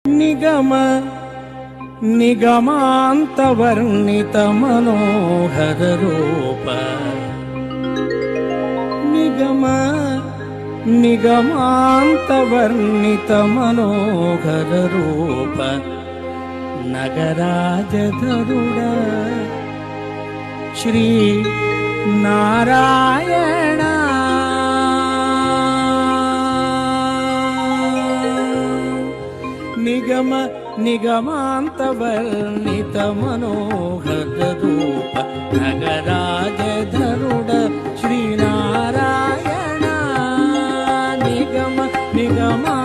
నిగమ నిగమాంతవర్ణిత మనోహర రూప నిగమ నిగమాంతవర్ణిత మనోహర రూప నగరాజధరుడ Shri Narayana నిగమ నిగమాంతవర్ణిత మనోహర రూప నగరాజధరుడ Sri Narayana నిగమ నిగమా